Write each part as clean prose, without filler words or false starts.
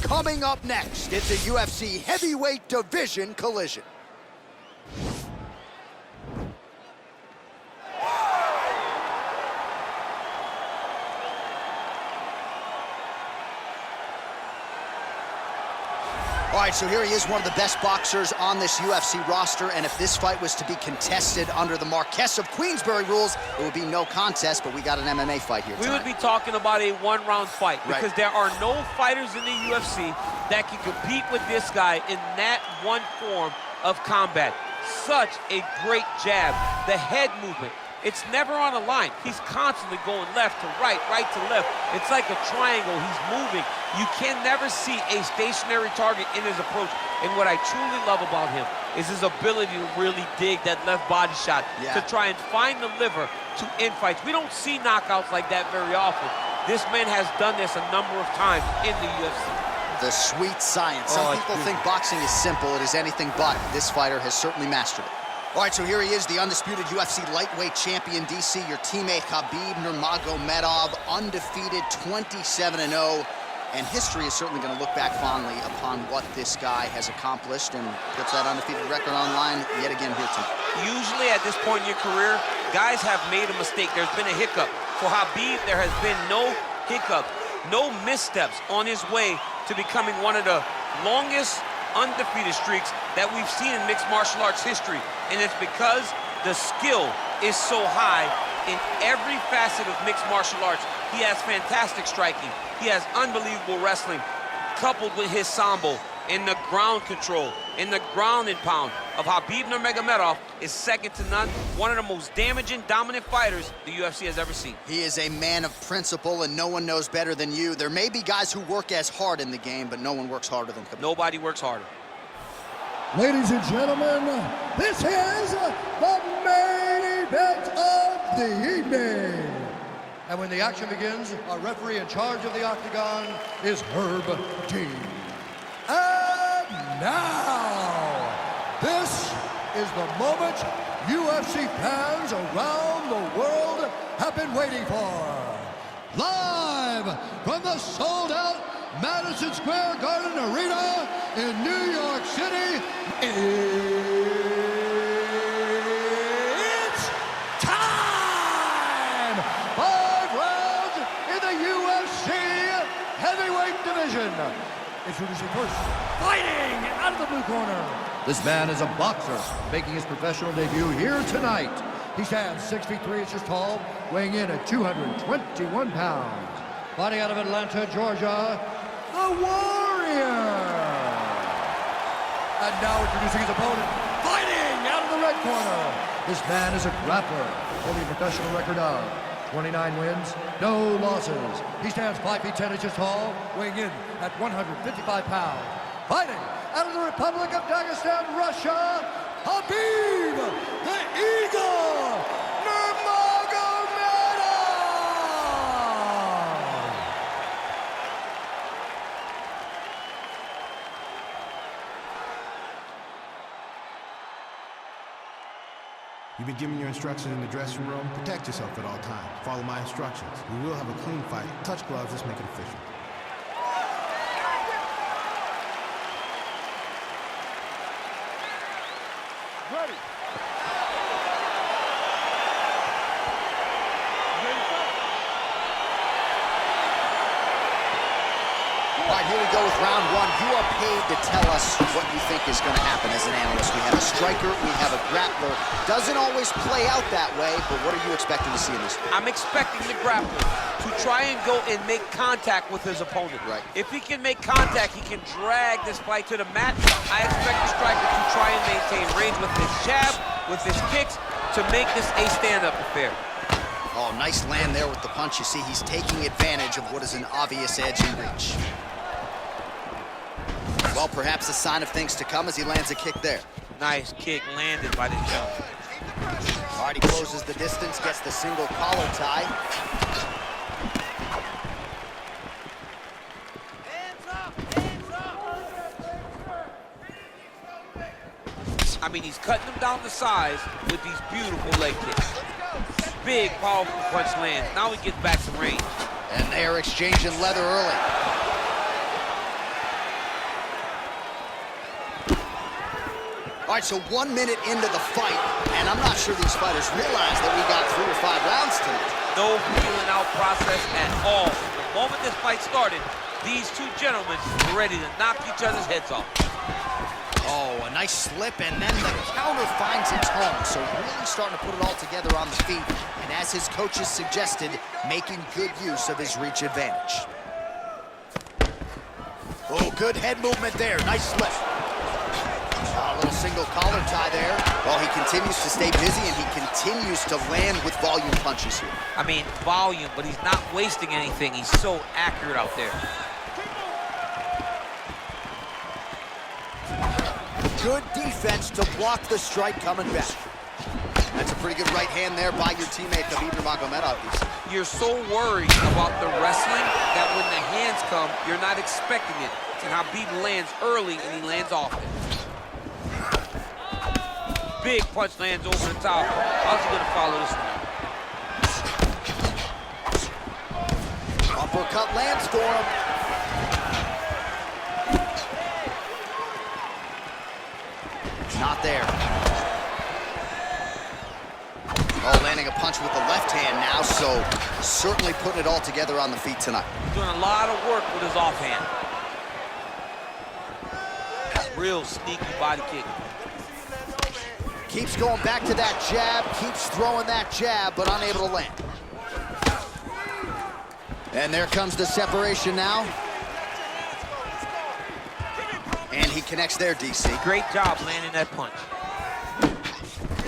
Coming up next, it's a UFC heavyweight division collision. All right, so here he is, one of the best boxers on this UFC roster, and if this fight was to be contested under the Marquess of Queensberry rules, it would be no contest, but we got an MMA fight here tonight. We would be talking about a one-round fight because there are no fighters in the UFC that can compete with this guy in that one form of combat. Such a great jab, the head movement. It's never on a line. He's constantly going left to right, right to left. It's like a triangle. He's moving. You can never see a stationary target in his approach. And what I truly love about him is his ability to really dig that left body shot to try and find the liver to end fights. We don't see knockouts like that very often. This man has done this a number of times in the UFC. The sweet science. Some people think boxing is simple. It is anything but. This fighter has certainly mastered it. All right, so here he is, the undisputed UFC lightweight champion, DC, your teammate Khabib Nurmagomedov, undefeated, 27-0. And history is certainly going to look back fondly upon what this guy has accomplished and puts that undefeated record on line yet again here tonight. Usually at this point in your career, guys have made a mistake. There's been a hiccup. For Khabib, there has been no hiccup, no missteps on his way to becoming one of the longest undefeated streaks that we've seen in mixed martial arts history. And it's because the skill is so high in every facet of mixed martial arts. He has fantastic striking. He has unbelievable wrestling, coupled with his sambo and the ground control and the ground and pound of Khabib Nurmagomedov is second to none. One of the most damaging, dominant fighters the UFC has ever seen. He is a man of principle, and no one knows better than you. There may be guys who work as hard in the game, but no one works harder than Khabib. Nobody works harder. Ladies and gentlemen, this is the main event of the evening. And when the action begins, our referee in charge of the octagon is Herb T. And now, this is the moment UFC fans around the world have been waiting for. Live from the sold-out Madison Square Garden Arena in New York City, it's time! 5 rounds in the UFC heavyweight division. Introducing first, fighting out of the blue corner. This man is a boxer, making his professional debut here tonight. He stands 6 feet 3 inches tall, weighing in at 221 pounds. Fighting out of Atlanta, Georgia, the Warrior. And now introducing his opponent, fighting out of the red corner. This man is a grappler, holding a professional record of 29 wins, no losses. He stands 5 feet 10 inches tall, weighing in at 155 pounds. Fighting out of the Republic of Dagestan, Russia, Khabib the Eagle Nurmagomedov! You've been given your instructions in the dressing room. Protect yourself at all times. Follow my instructions. We will have a clean fight. Touch gloves, let's make it official. Ready. All right, here we go with round one. You are paid to tell us what you think is going to happen as an analyst. We have a striker, we have a grappler. Doesn't always play out that way, but what are you expecting to see in this? I'm expecting the grappler to try and go and make contact with his opponent. Right. If he can make contact, he can drag this fight to the mat. I expect the striker to try and maintain range with his jab, with his kicks, to make this a stand-up affair. Oh, nice land there with the punch. You see, he's taking advantage of what is an obvious edge in reach. Well, perhaps a sign of things to come as he lands a kick there. Nice kick landed by the jump. All right, he closes the distance, gets the single collar tie. Hands up! Hands up! I mean, he's cutting them down to size with these beautiful leg kicks. Big, powerful punch lands. Now he gets back to range. And they are exchanging leather early. All right, so 1 minute into the fight, and I'm not sure these fighters realize that we got 3 or 5 rounds tonight. No feeling out process at all. The moment this fight started, these two gentlemen were ready to knock each other's heads off. Oh, a nice slip, and then the counter finds its home. So really starting to put it all together on the feet, and as his coaches suggested, making good use of his reach advantage. Oh, good head movement there. Nice slip. A little single collar tie there. Well, he continues to stay busy, and he continues to land with volume punches here. I mean, volume, but he's not wasting anything. He's so accurate out there. Good defense to block the strike coming back. That's a pretty good right hand there by your teammate, Khabib Nurmagomedov. You're so worried about the wrestling that when the hands come, you're not expecting it. And Khabib lands early, and he lands often. Big punch lands over the top. How's he gonna follow this one? Uppercut lands for him. Not there. Oh, landing a punch with the left hand now, so certainly putting it all together on the feet tonight. Doing a lot of work with his offhand. Real sneaky body kick. Keeps going back to that jab, keeps throwing that jab, but unable to land. And there comes the separation now. And he connects there, DC. Great job landing that punch.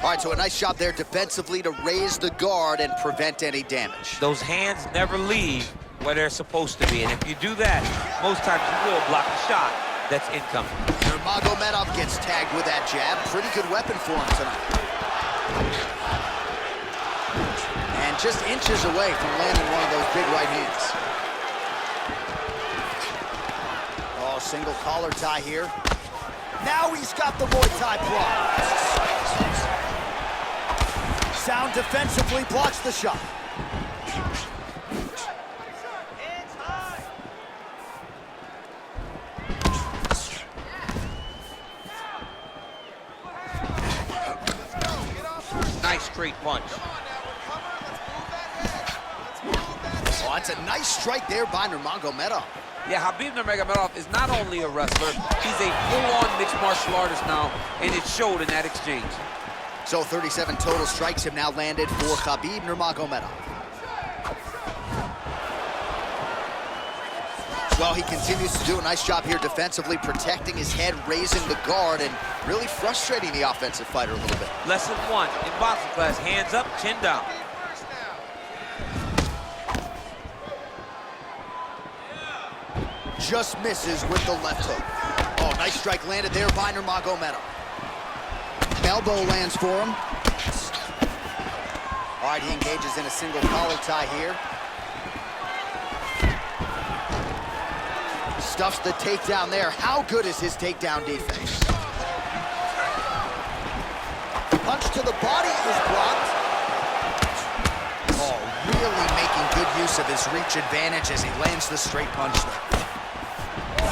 All right, so a nice job there defensively to raise the guard and prevent any damage. Those hands never leave where they're supposed to be, and if you do that, most times you will block a shot that's incoming. Nurmagomedov gets tagged with that jab. Pretty good weapon for him tonight. And just inches away from landing one of those big right hands. Oh, single collar tie here. Now he's got the Muay Thai block. Sound defensively blocks the shot. Nice straight punch. Oh, that's a nice strike there by Nurmagomedov. Yeah, Khabib Nurmagomedov is not only a wrestler, he's a full-on mixed martial artist now, and it showed in that exchange. So 37 total strikes have now landed for Khabib Nurmagomedov. Well, he continues to do a nice job here defensively, protecting his head, raising the guard, and really frustrating the offensive fighter a little bit. Lesson 1 in boxing class, hands up, chin down. Just misses with the left hook. Oh, nice strike landed there by Nurmagomedov. Elbow lands for him. All right, he engages in a single collar tie here. Stuffs the takedown there. How good is his takedown defense? Punch to the body is blocked. Oh, really making good use of his reach advantage as he lands the straight punch there.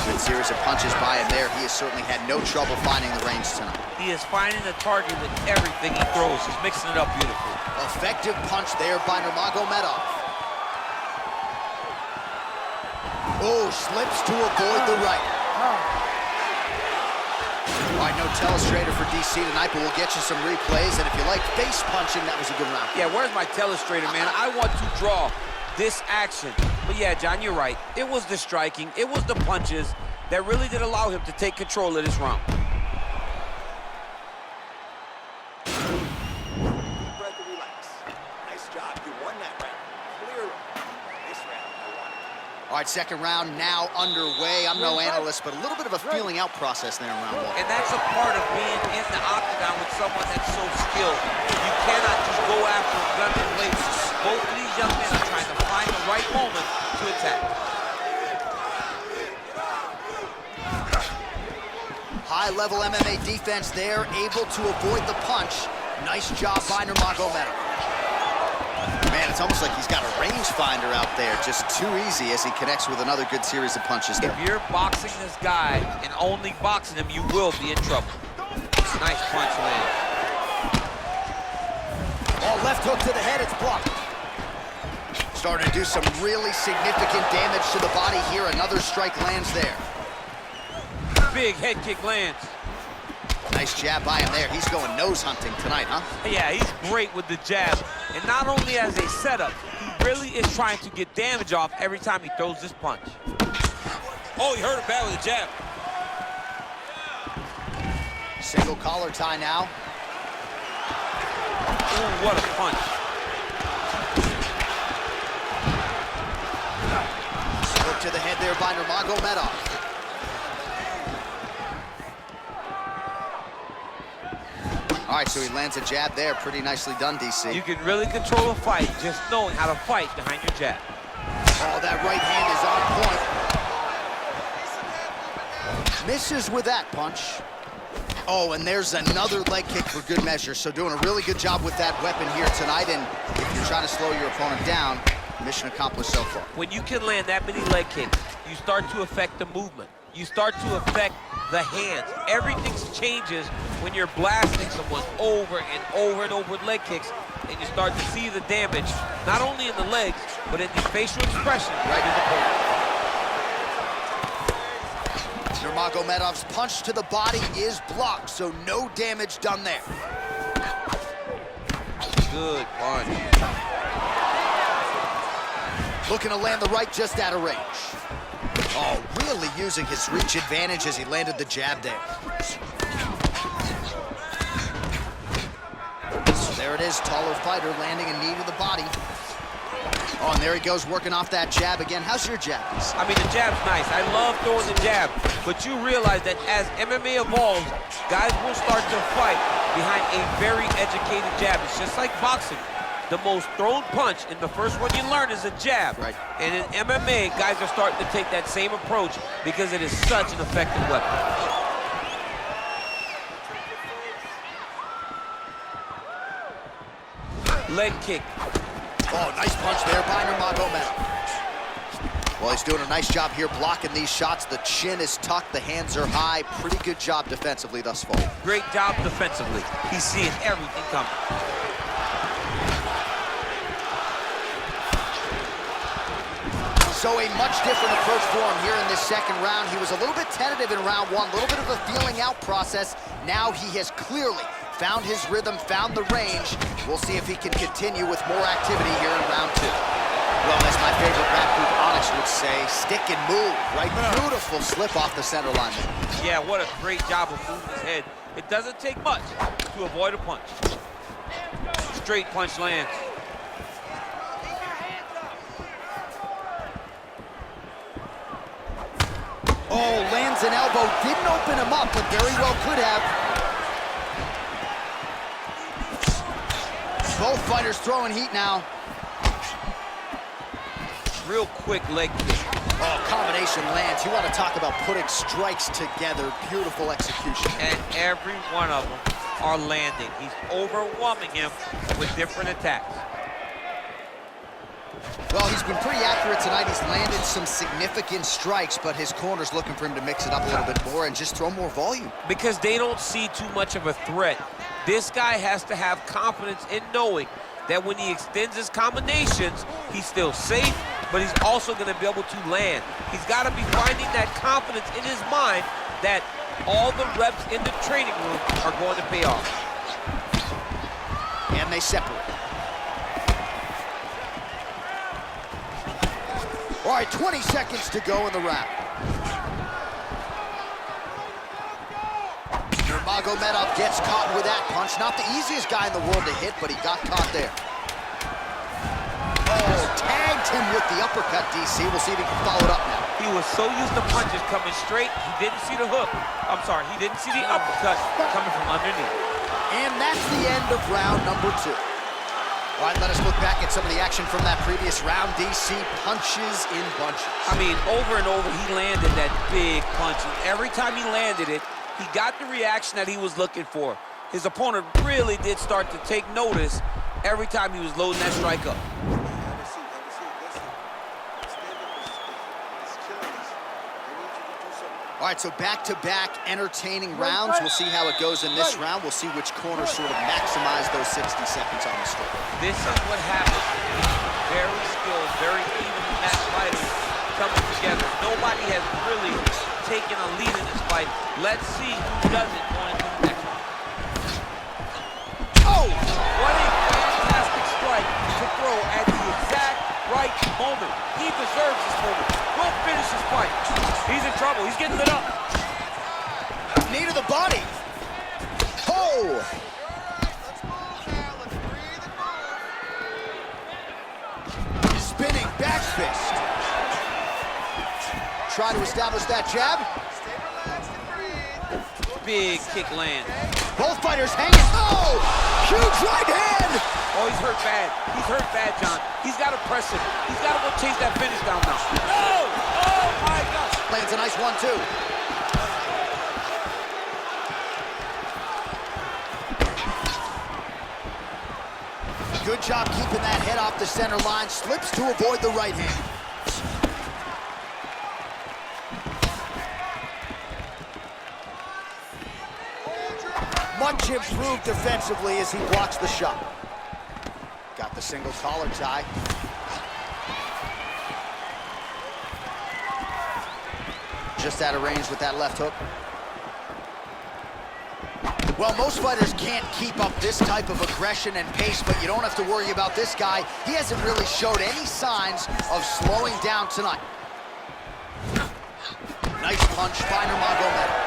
Good series of punches by him there. He has certainly had no trouble finding the range tonight. He is finding the target with everything he throws. He's mixing it up beautifully. Effective punch there by Nurmagomedov. Oh, slips to avoid the right. All right, no telestrator for DC tonight, but we'll get you some replays. And if you like face punching, that was a good round. Yeah, where's my telestrator, man? I want to draw this action. But yeah, John, you're right. It was the striking, it was the punches that really did allow him to take control of this round. All right, second round now underway. I'm no analyst, but a little bit of a feeling out process there in round 1. And that's a part of being in the octagon with someone that's so skilled. You cannot just go after a gun and blade. Both of these young men are trying to find the right moment to attack. High-level MMA defense there, able to avoid the punch. Nice job by Nurmagomedov. Man, it's almost like he's got a rangefinder out there. Just too easy as he connects with another good series of punches there. If you're boxing this guy and only boxing him, you will be in trouble. Nice punch land. Oh, left hook to the head, it's blocked. Starting to do some really significant damage to the body here. Another strike lands there. Big head kick lands. Nice jab by him there. He's going nose hunting tonight, huh? Yeah, he's great with the jab. And not only as a setup, he really is trying to get damage off every time he throws this punch. Oh, he hurt him bad with the jab. Single collar tie now. Ooh, what a punch. Hook to the head there by Nurmagomedov. All right, so he lands a jab there. Pretty nicely done, DC. You can really control a fight just knowing how to fight behind your jab. Oh, that right hand is on point. Misses with that punch. Oh, and there's another leg kick for good measure. So doing a really good job with that weapon here tonight. And if you're trying to slow your opponent down, mission accomplished so far. When you can land that many leg kicks, you start to affect the movement. You start to affect the hands. Everything changes when you're blasting someone over and over and over with leg kicks, and you start to see the damage, not only in the legs, but in the facial expression right in the opponent. Nurmagomedov's punch to the body is blocked, so no damage done there. Good punch. Looking to land the right just out of range. Oh, really using his reach advantage as he landed the jab there. So there it is, taller fighter landing a knee to the body. Oh, and there he goes, working off that jab again. How's your jab? I mean, the jab's nice. I love throwing the jab, but you realize that as MMA evolves, guys will start to fight behind a very educated jab. It's just like boxing. The most thrown punch, and the first one you learn is a jab. Right. And in MMA, guys are starting to take that same approach because it is such an effective weapon. Leg kick. Oh, nice punch there by Nurmagomedov. Well, he's doing a nice job here blocking these shots. The chin is tucked, the hands are high. Pretty good job defensively thus far. Great job defensively. He's seeing everything coming. So a much different approach for him here in this second round. He was a little bit tentative in round one, a little bit of a feeling out process. Now he has clearly found his rhythm, found the range. We'll see if he can continue with more activity here in round two. Well, as my favorite rap group Onyx would say, stick and move, right? Beautiful slip off the center line there. Yeah, what a great job of moving his head. It doesn't take much to avoid a punch. Straight punch lands. Oh, lands an elbow. Didn't open him up, but very well could have. Both fighters throwing heat now. Real quick leg kick. Oh, combination lands. You want to talk about putting strikes together. Beautiful execution. And every one of them are landing. He's overwhelming him with different attacks. Well, he's been pretty accurate tonight. He's landed some significant strikes, but his corner's looking for him to mix it up a little bit more and just throw more volume. Because they don't see too much of a threat. This guy has to have confidence in knowing that when he extends his combinations, he's still safe, but he's also going to be able to land. He's got to be finding that confidence in his mind that all the reps in the training room are going to pay off. And they separate. All right, 20 seconds to go in the round. Nurmagomedov gets caught with that punch. Not the easiest guy in the world to hit, but he got caught there. Oh, tagged him with the uppercut, DC. We'll see if he can follow it up now. He was so used to punches coming straight, he didn't see the hook. I'm sorry, he didn't see the uppercut coming from underneath. And that's the end of round number two. All right, let us look back at some of the action from that previous round. DC punches in bunches. I mean, over and over, he landed that big punch. And every time he landed it, he got the reaction that he was looking for. His opponent really did start to take notice every time he was loading that strike up. All right, so back-to-back entertaining rounds. We'll see how it goes in this round. We'll see which corner sort of maximize those 60 seconds on the street. This is what happens. Very skilled, very evenly matched fighters coming together. Nobody has really taken a lead in this fight. Let's see who does it going into the next one. Oh! What a fantastic strike to throw at the exact right moment. He deserves this moment. Go finish this fight. He's in trouble. He's getting lit up. Knee to the body. Oh! Spinning back fist. Try to establish that jab. Big kick land. Both fighters hanging. Oh! Huge right hand! Oh, he's hurt bad. He's hurt bad, John. He's got to press it. He's got to go chase that finish down now. Oh! Oh, my gosh. Lands a nice 1-2. Good job keeping that head off the center line. Slips to avoid the right hand. Much improved defensively as he blocks the shot. Got the single collar tie. Just out of range with that left hook. Well, most fighters can't keep up this type of aggression and pace, but you don't have to worry about this guy. He hasn't really showed any signs of slowing down tonight. Nice punch by Nurmagomedov.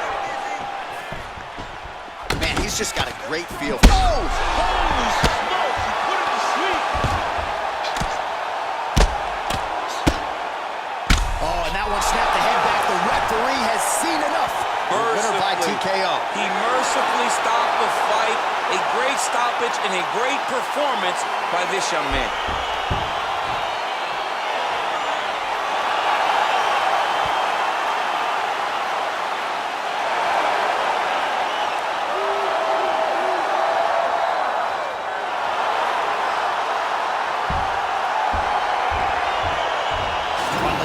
Man, he's just got a great feel. Oh! Holy smoke! He put him to sleep. Oh, and that one snapped the head back. The referee has seen enough. Winner by TKO. He mercifully stopped the fight. A great stoppage and a great performance by this young man.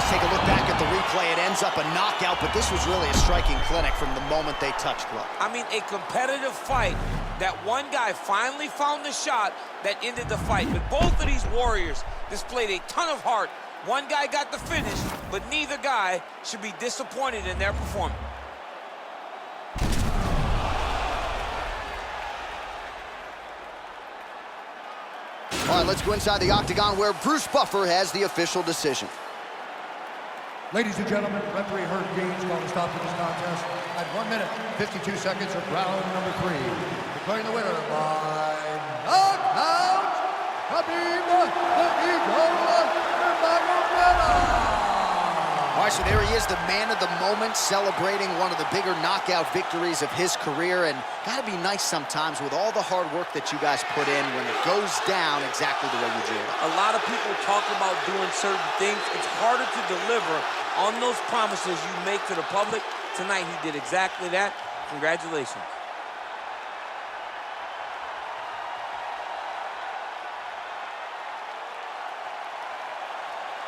Take a look back at the replay. It ends up a knockout, but this was really a striking clinic from the moment they touched glove. I mean, a competitive fight that one guy finally found the shot that ended the fight. But both of these warriors displayed a ton of heart. One guy got the finish, but neither guy should be disappointed in their performance. All right, let's go inside the octagon where Bruce Buffer has the official decision. Ladies and gentlemen, referee Herb Gaines called a stop to this contest at 1 minute, 52 seconds of round number 3. Declaring the winner by knockout, Khabib Nurmagomedov. All right, so there he is, the man of the moment, celebrating one of the bigger knockout victories of his career. And gotta be nice sometimes with all the hard work that you guys put in when it goes down exactly the way you did. A lot of people talk about doing certain things. It's harder to deliver on those promises you make to the public. Tonight, he did exactly that. Congratulations.